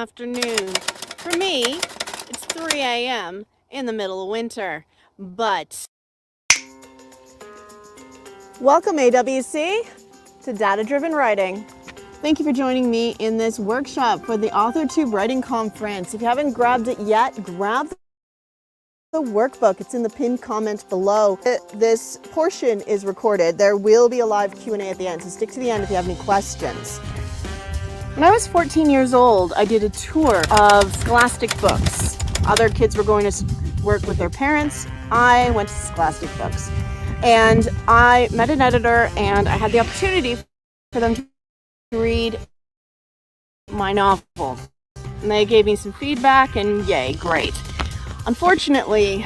afternoon. For me, it's 3 a.m. in the middle of winter, but... Welcome, AWC, to Data-Driven Writing. Thank you for joining me in this workshop for the Authortube Writing Conference. If you haven't grabbed it yet, grab the workbook. It's in the pinned comment below. This portion is recorded. There will be a live Q&A at the end, so stick to the end if you have any questions. When I was 14 years old, I did a tour of Scholastic books. Other kids were going to work with their parents. I went to Scholastic books. And I met an editor, and I had the opportunity for them to read my novel. And they gave me some feedback, and yay, great. Unfortunately,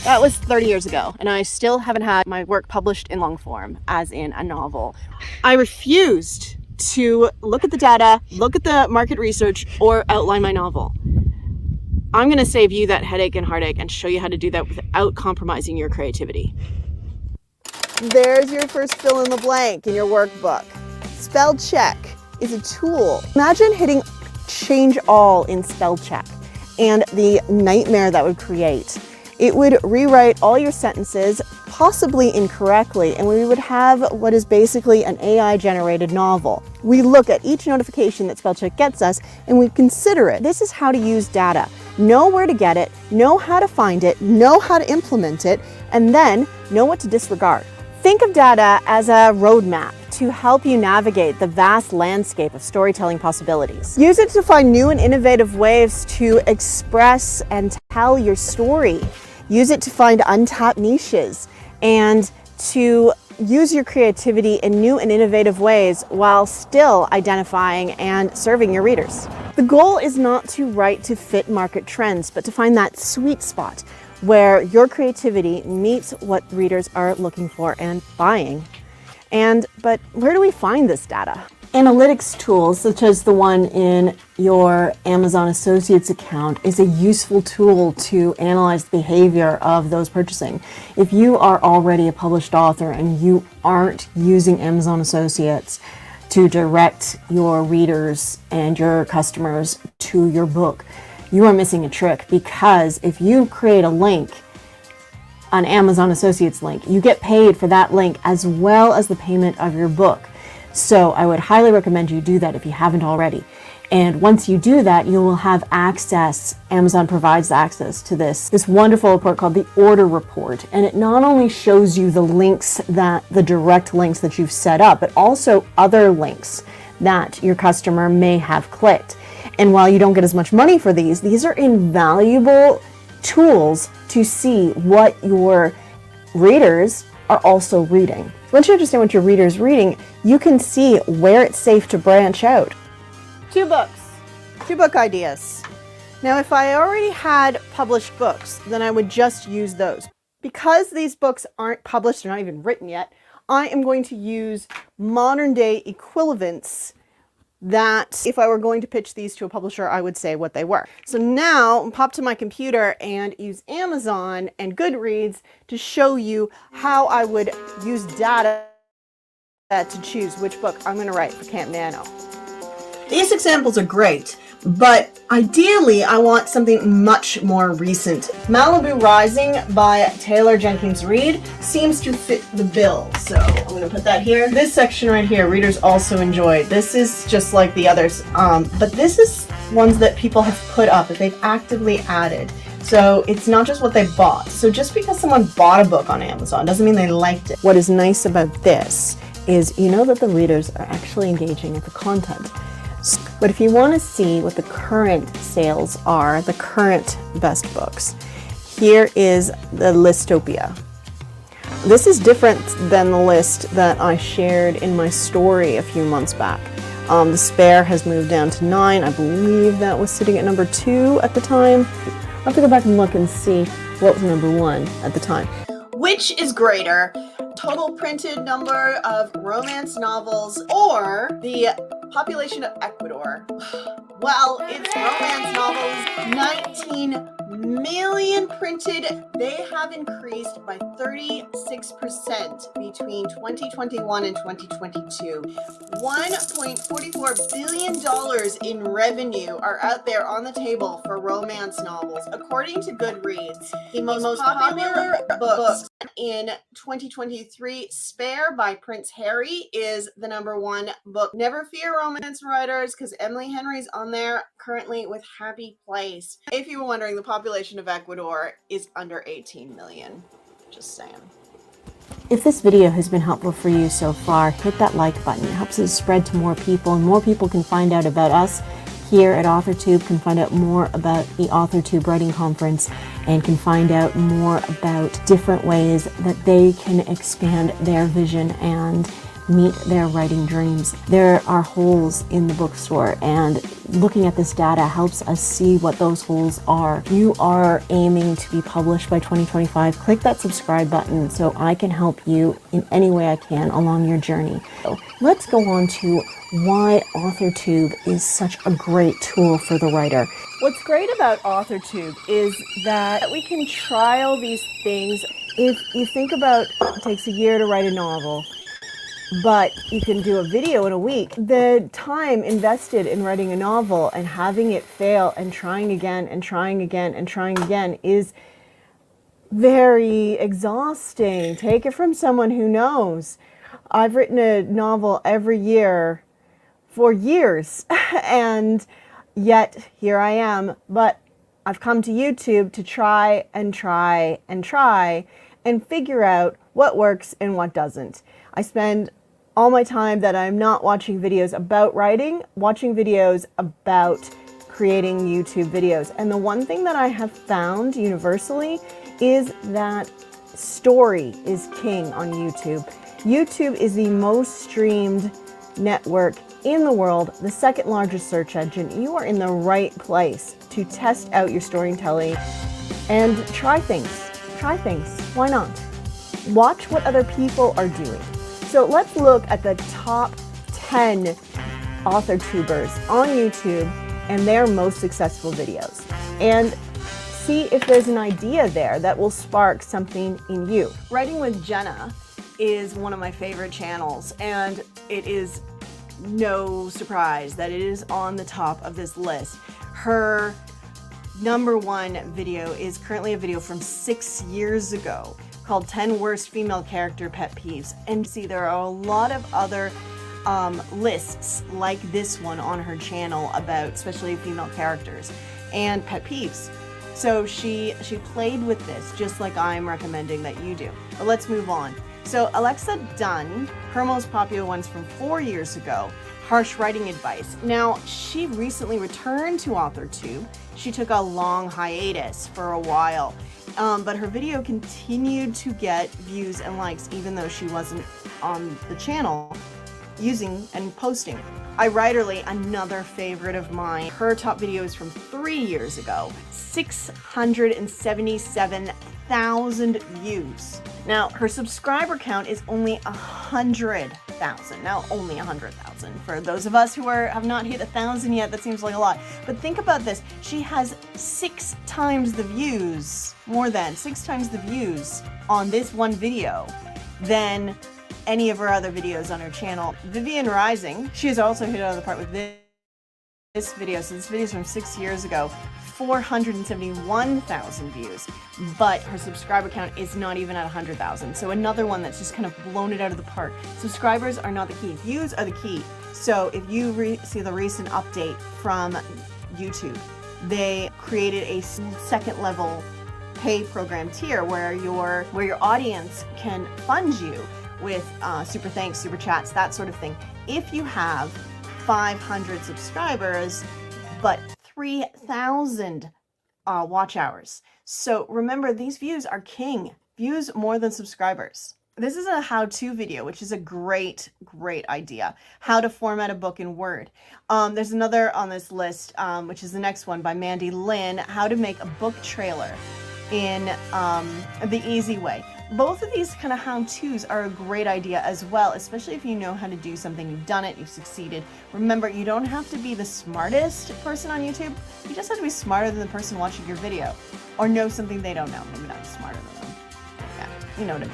that was 30 years ago, and I still haven't had my work published in long form, as in a novel. I refused to look at the data, look at the market research, or outline my novel. I'm going to save you that headache and heartache and show you how to do that without compromising your creativity. There's your first fill in the blank in your workbook. Spell check is a tool. Imagine hitting change all in spell check and the nightmare that would create. It would rewrite all your sentences, possibly incorrectly, and we would have what is basically an AI-generated novel. We look at each notification that spell check gets us, and we consider it. This is how to use data. Know where to get it, know how to find it, know how to implement it, and then know what to disregard. Think of data as a roadmap to help you navigate the vast landscape of storytelling possibilities. Use it to find new and innovative ways to express and tell your story. Use it to find untapped niches and to use your creativity in new and innovative ways while still identifying and serving your readers. The goal is not to write to fit market trends, but to find that sweet spot where your creativity meets what readers are looking for and buying. But where do we find this data? Analytics tools, such as the one in your Amazon Associates account, is a useful tool to analyze the behavior of those purchasing. If you are already a published author and you aren't using Amazon Associates to direct your readers and your customers to your book, you are missing a trick, because if you create a link, an Amazon Associates link, you get paid for that link as well as the payment of your book. So I would highly recommend you do that if you haven't already. And once you do that, you will have access. Amazon provides access to this wonderful report called the Order Report. And it not only shows you the links, the direct links that you've set up, but also other links that your customer may have clicked. And while you don't get as much money for these are invaluable tools to see what your readers are also reading. Once you understand what your reader is reading, you can see where it's safe to branch out. Two book ideas. Now, if I already had published books, then I would just use those. Because these books aren't published, they're not even written yet, I am going to use modern day equivalents that if I were going to pitch these to a publisher, I would say what they were. So now pop to my computer and use Amazon and Goodreads to show you how I would use data to choose which book I'm going to write for Camp Nano. These examples are great, but ideally I want something much more recent. Malibu Rising by Taylor Jenkins Reid seems to fit the bill, so I'm going to put that here. This section right here, readers also enjoyed. This is just like the others, but this is ones that people have put up, that they've actively added. So it's not just what they bought. So just because someone bought a book on Amazon doesn't mean they liked it. What is nice about this is you know that the readers are actually engaging with the content. But if you want to see what the current sales are, the current best books, here is the Listopia. This is different than the list that I shared in my story a few months back. The Spare has moved down to 9. I believe that was sitting at number 2 at the time. I'll have to go back and look and see what was number 1 at the time. Which is greater, total printed number of romance novels or the population of Ecuador? Well, it's romance novels. 19 million printed They have increased by 36% between 2021 and 2022. $1.44 billion in revenue are out there on the table for romance novels. According to Goodreads, the most popular books in 2023, Spare by Prince Harry is the #1 book. Never fear, romance writers, because Emily Henry's on there currently with Happy Place. If you were wondering, the population of Ecuador is under 18 million. Just saying. If this video has been helpful for you so far, hit that like button. It helps us spread to more people, and more people can find out about us here at Authortube, can find out more about the Authortube Writing Conference, and can find out more about different ways that they can expand their vision and meet their writing dreams. There are holes in the bookstore, and looking at this data helps us see what those holes are. You are aiming to be published by 2025. Click that subscribe button so I can help you in any way I can along your journey. So let's go on to why Authortube is such a great tool for the writer. What's great about Authortube is that we can trial these things. If you think about, it takes a year to write a novel, but you can do a video in a week. The time invested in writing a novel and having it fail and trying again and trying again and trying again is very exhausting. Take it from someone who knows. I've written a novel every year for years, and yet here I am. But I've come to YouTube to try and try and try and figure out what works and what doesn't. I spend all my time that I'm not watching videos about writing, watching videos about creating YouTube videos. And the one thing that I have found universally is that story is king on YouTube. YouTube is the most streamed network in the world, the second largest search engine. You are in the right place to test out your storytelling and try things. Try things. Why not? Watch what other people are doing. So let's look at the top 10 author-tubers on YouTube and their most successful videos, and see if there's an idea there that will spark something in you. Writing with Jenna is one of my favorite channels, and it is no surprise that it is on the top of this list. Her #1 video is currently a video from 6 years ago called 10 Worst Female Character Pet Peeves. And see, there are a lot of other lists like this one on her channel about especially female characters and pet peeves. So she played with this just like I'm recommending that you do. But let's move on. So Alexa Dunn, her most popular one's from 4 years ago, harsh writing advice. Now, she recently returned to Authortube. She took a long hiatus for a while. But her video continued to get views and likes even though she wasn't on the channel using and posting. iWriterly, another favorite of mine. Her top video is from 3 years ago. 677,000 views. Now, her subscriber count is only 100,000. Now, only 100,000. For those of us who have not hit 1,000 yet, that seems like a lot. But think about this. She has 6 times the views, more than 6 times the views on this one video than any of her other videos on her channel. Vivian Rising, she has also hit out of the park with this video. So this video is from 6 years ago. 471,000 views, but her subscriber count is not even at 100,000. So another one that's just kind of blown it out of the park. Subscribers are not the key. Views are the key. So if you see the recent update from YouTube, they created a second level pay program tier where your audience can fund you with super thanks, super chats, that sort of thing. If you have 500 subscribers, but 3,000 watch hours. So remember, these views are king. Views more than subscribers. This is a how-to video, which is a great idea. How to format a book in Word. There's another on this list, which is the next one by Mandy Lynn, how to make a book trailer in the easy way. Both of these kind of how-tos are a great idea as well, especially if you know how to do something, you've done it, you've succeeded. Remember, you don't have to be the smartest person on YouTube, you just have to be smarter than the person watching your video. or know something they don't know. Maybe not smarter than them. Yeah, you know what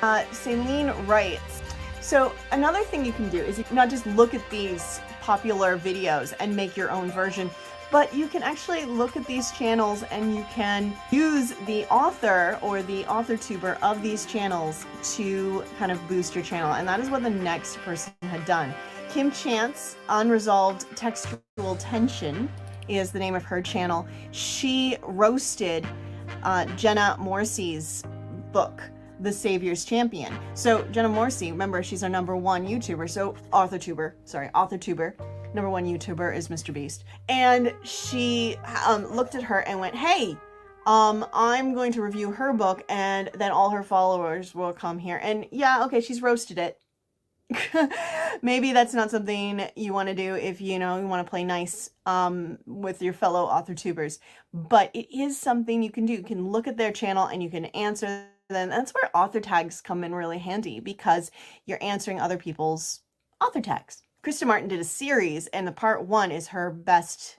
I mean. Celine writes, so another thing you can do is you can not just look at these popular videos and make your own version, but you can actually look at these channels and you can use the author or the author-tuber of these channels to kind of boost your channel. And that is what the next person had done. Kim Chance, Unresolved Textual Tension is the name of her channel. She roasted Jenna Morrissey's book, The Savior's Champion. So Jenna Morrissey, remember, she's our #1 YouTuber. So author-tuber. #1 YouTuber is Mr. Beast. And she looked at her and went, hey, I'm going to review her book and then all her followers will come here. And yeah, okay, she's roasted it. Maybe that's not something you want to do if you want to play nice with your fellow author-tubers. But it is something you can do. You can look at their channel and you can answer them. That's where author tags come in really handy, because you're answering other people's author tags. Krista Martin did a series, and the part 1 is her best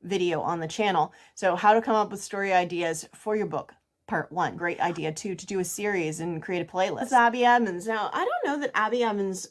video on the channel. So how to come up with story ideas for your book. Part 1, great idea too, to do a series and create a playlist. That's Abby Evans. Now, I don't know that Abby Evans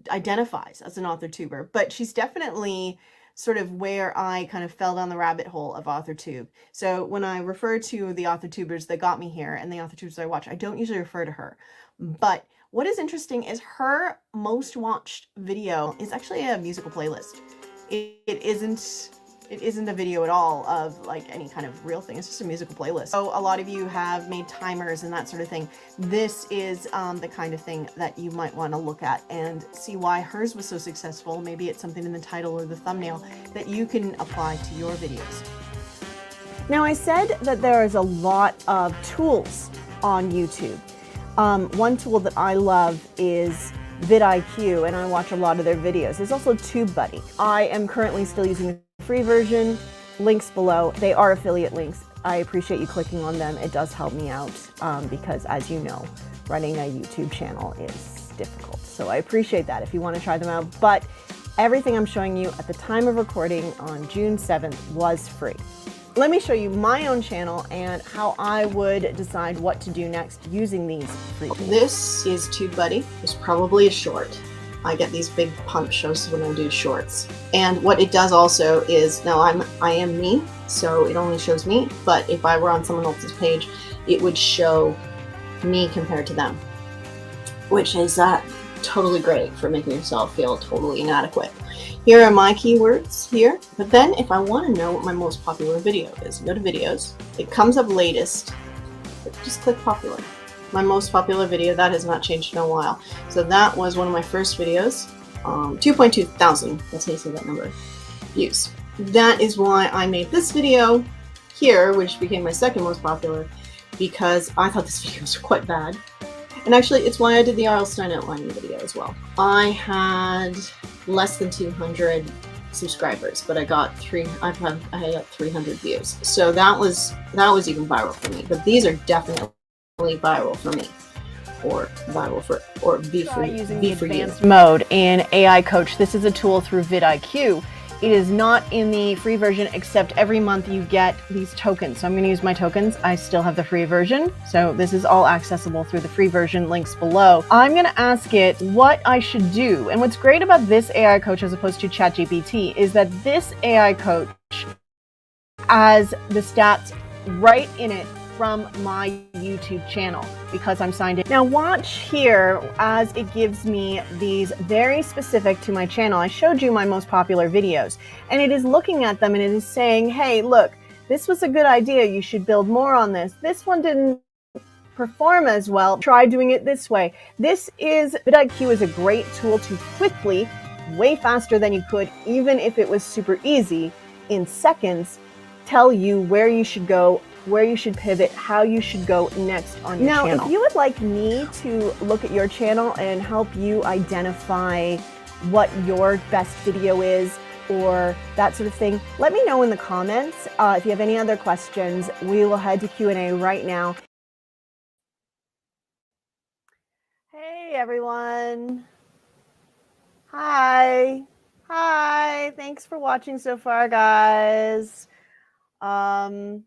identifies as an author-tuber, but she's definitely sort of where I kind of fell down the rabbit hole of AuthorTube. So when I refer to the author-tubers that got me here and the author-tubers I watch, I don't usually refer to her. But what is interesting is her most watched video is actually a musical playlist. It isn't a video at all of like any kind of real thing. It's just a musical playlist. So a lot of you have made timers and that sort of thing. This is the kind of thing that you might want to look at and see why hers was so successful. Maybe it's something in the title or the thumbnail that you can apply to your videos. Now, I said that there is a lot of tools on YouTube. One tool that I love is vidIQ, and I watch a lot of their videos. There's also TubeBuddy. I am currently still using the free version. Links below. They are affiliate links. I appreciate you clicking on them. It does help me out because, as you know, running a YouTube channel is difficult. So I appreciate that if you want to try them out. But everything I'm showing you at the time of recording on June 7th was free. Let me show you my own channel and how I would decide what to do next using these free tools. This is TubeBuddy. It's probably a short. I get these big pump shows when I do shorts. And what it does also is, now I am me, so it only shows me, but if I were on someone else's page, it would show me compared to them, which is totally great for making yourself feel totally inadequate. Here are my keywords here, but then if I want to know what my most popular video is, go to videos, it comes up latest, just click popular. My most popular video, that has not changed in a while. So that was one of my first videos, 2.2 thousand, that's how you say that number, views. That is why I made this video here, which became my second most popular, because I thought this video was quite bad. And actually, it's why I did the R.L. Stine outlining video as well. I had less than 200 subscribers, but I got I had 300 views. So that was even viral for me. But these are definitely viral for me, or viral for, or be for you. Using the advanced mode in AI Coach. This is a tool through vidIQ. It is not in the free version, except every month you get these tokens. So I'm going to use my tokens. I still have the free version. So this is all accessible through the free version, links below. I'm going to ask it what I should do. And what's great about this AI Coach as opposed to ChatGPT is that this AI Coach has the stats right in it from my YouTube channel because I'm signed in. Now watch here as it gives me these very specific to my channel. I showed you my most popular videos and it is looking at them and it is saying, hey, look, this was a good idea. You should build more on this. This one didn't perform as well. Try doing it this way. vidIQ is a great tool to quickly, way faster than you could, even if it was super easy, in seconds, tell you where you should go, where you should pivot, how you should go next on your channel. Now, if you would like me to look at your channel and help you identify what your best video is or that sort of thing, let me know in the comments. If you have any other questions, we will head to Q&A right now. Hey, everyone. Hi. Hi. Thanks for watching so far, guys. I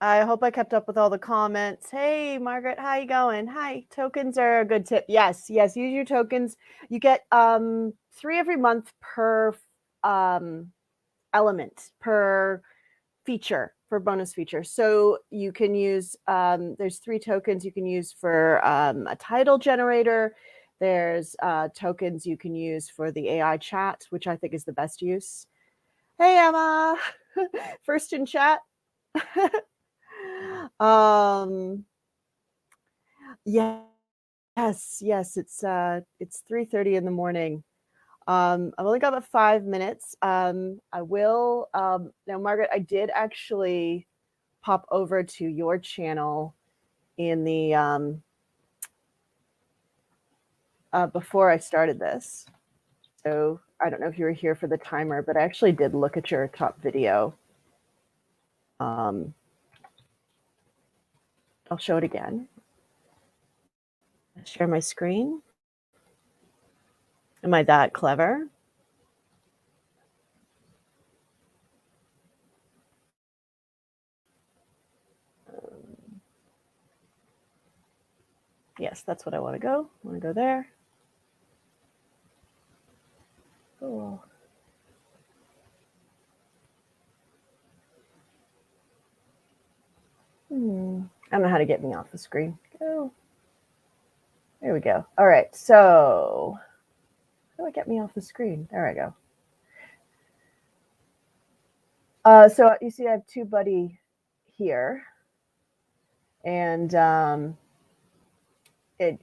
hope I kept up with all the comments. Hey, Margaret, how you going? Hi, tokens are a good tip. Yes, use your tokens. You get 3 every month per element, per feature, for bonus feature. So you can use, there's 3 tokens you can use for a title generator. There's tokens you can use for the AI chat, which I think is the best use. Hey, Emma, first in chat. Yes, it's 3:30 in the morning. I've only got about 5 minutes. I will now, Margaret, I did actually pop over to your channel in the before I started this. So I don't know if you were here for the timer, but I actually did look at your top video. I'll show it again. Share my screen. Am I that clever? Yes, that's what I want to go. I want to go there. Cool. I don't know how to get me off the screen. Go. There we go. All right. So how do I get me off the screen? There I go. So you see I have TubeBuddy here. And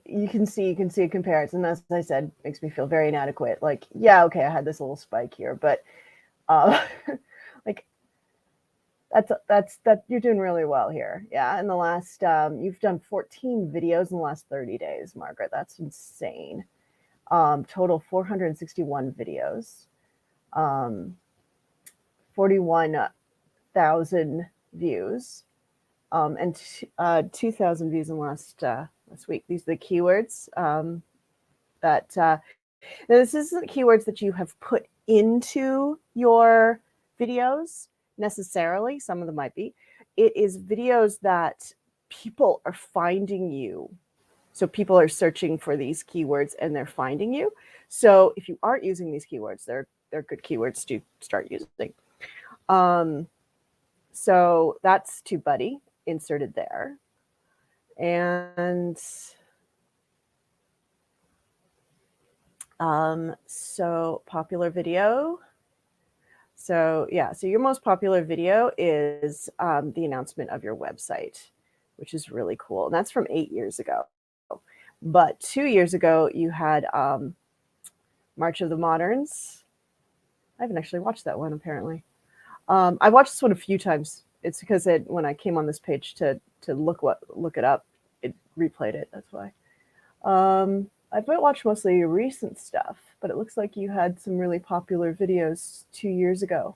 you can see a comparison. As I said, makes me feel very inadequate. Like, yeah, okay, I had this little spike here, but like that you're doing really well here. Yeah, in the last you've done 14 videos in the last 30 days, Margaret. That's insane. Total 461 videos, 41,000 views, and 2,000 views in the last week. These are the keywords that now this isn't keywords that you have put into your videos necessarily. Some of them might be. It is videos that people are finding you. So people are searching for these keywords and they're finding you. So if you aren't using these keywords, they're good keywords to start using. So that's TubeBuddy inserted there. And so popular video. So yeah, so your most popular video is the announcement of your website, which is really cool. And that's from 8 years ago. But 2 years ago, you had March of the Moderns. I haven't actually watched that one, apparently. I watched this one a few times. It's because when I came on this page to look it up, it replayed it. That's why. I've watched mostly your recent stuff, but it looks like you had some really popular videos 2 years ago.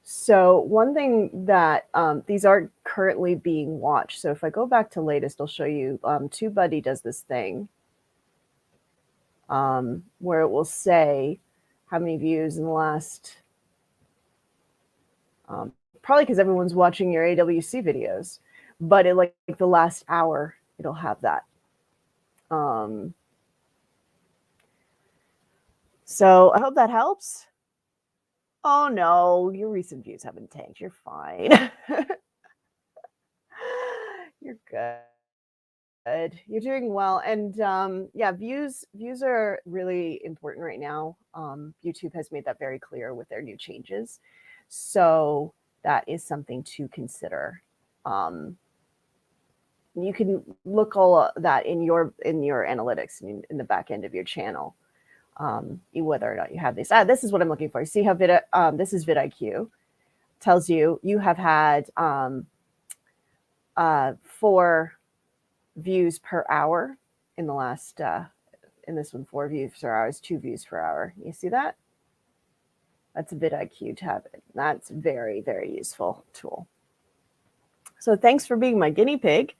So one thing that these aren't currently being watched. So if I go back to latest, I'll show you. TubeBuddy does this thing where it will say how many views in the last. Probably because everyone's watching your AWC videos, but it like the last hour, it'll have that. So I hope that helps. Oh no, your recent views haven't tanked. You're fine. You're good. You're doing well. And yeah, views are really important right now. YouTube has made that very clear with their new changes. So that is something to consider. You can look all of that in your analytics in the back end of your channel, whether or not you have these. This is what I'm looking for. See how this is vidIQ. Tells you have had 4 views per hour in the last in this one. 4 views per hour is 2 views per hour. You see that? That's a vidIQ tab. That's very, very useful tool. So thanks for being my guinea pig.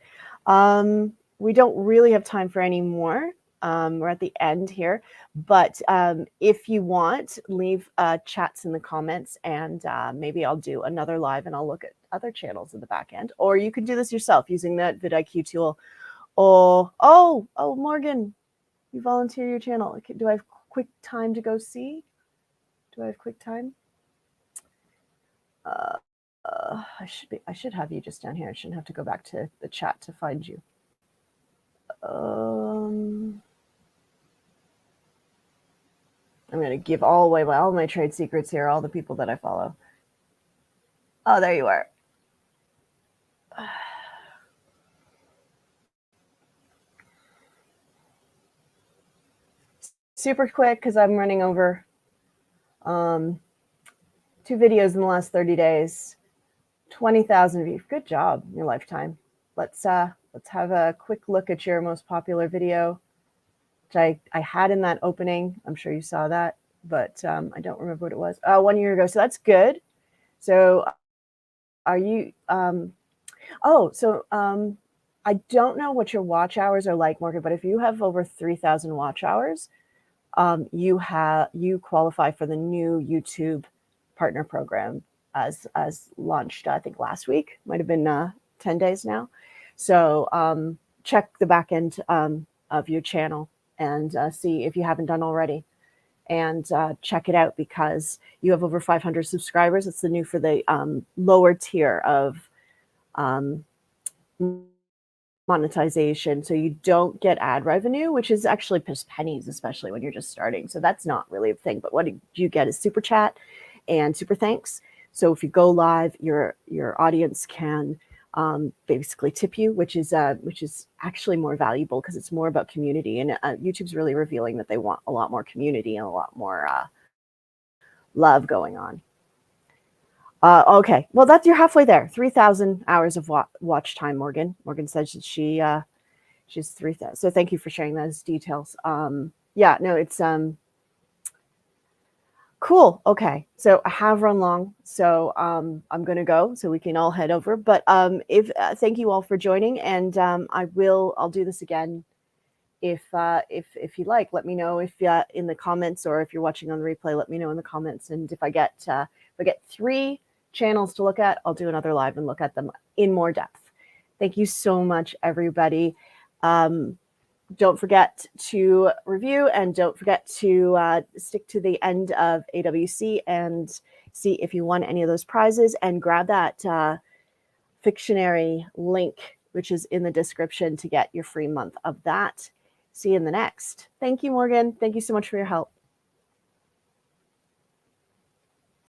We don't really have time for any more. We're at the end here, but if you want, leave chats in the comments, and maybe I'll do another live and I'll look at other channels in the back end, or you can do this yourself using that vidIQ tool. Oh, Morgan, you volunteer your channel. Do I have quick time to go see? Do I have quick time? I should have you just down here. I shouldn't have to go back to the chat to find you. I'm going to give all my trade secrets here, all the people that I follow. Oh, there you are. Super quick because I'm running over. 2 videos in the last 30 days, 20,000 views. Good job in your lifetime. Let's have a quick look at your most popular video, which I had in that opening. I'm sure you saw that, but I don't remember what it was. 1 year ago. So that's good. So are you, I don't know what your watch hours are like, Morgan, but if you have over 3,000 watch hours, you qualify for the new YouTube partner program as launched, I think last week, might have been 10 days now. So check the back end of your channel and see if you haven't done already, and check it out because you have over 500 subscribers. It's the new for the lower tier of monetization. So you don't get ad revenue, which is actually just pennies, especially when you're just starting. So that's not really a thing. But what you get is super chat and super thanks. So if you go live, your audience can basically tip you, which is actually more valuable because it's more about community. And YouTube's really revealing that they want a lot more community and a lot more love going on. Okay, well, you're halfway there. 3,000 hours of watch time, Morgan. Morgan says she's 3,000. So thank you for sharing those details. Yeah, no, it's cool. Okay, so I have run long, so I'm going to go so we can all head over. But thank you all for joining, and I'll do this again if you like. Let me know if in the comments, or if you're watching on the replay, let me know in the comments. And if I get 3 channels to look at, I'll do another live and look at them in more depth. Thank you so much, everybody. Don't forget to review, and don't forget to stick to the end of AWC and see if you won any of those prizes, and grab that Fictionary link, which is in the description, to get your free month of that. See you in the next. Thank you, Morgan. Thank you so much for your help.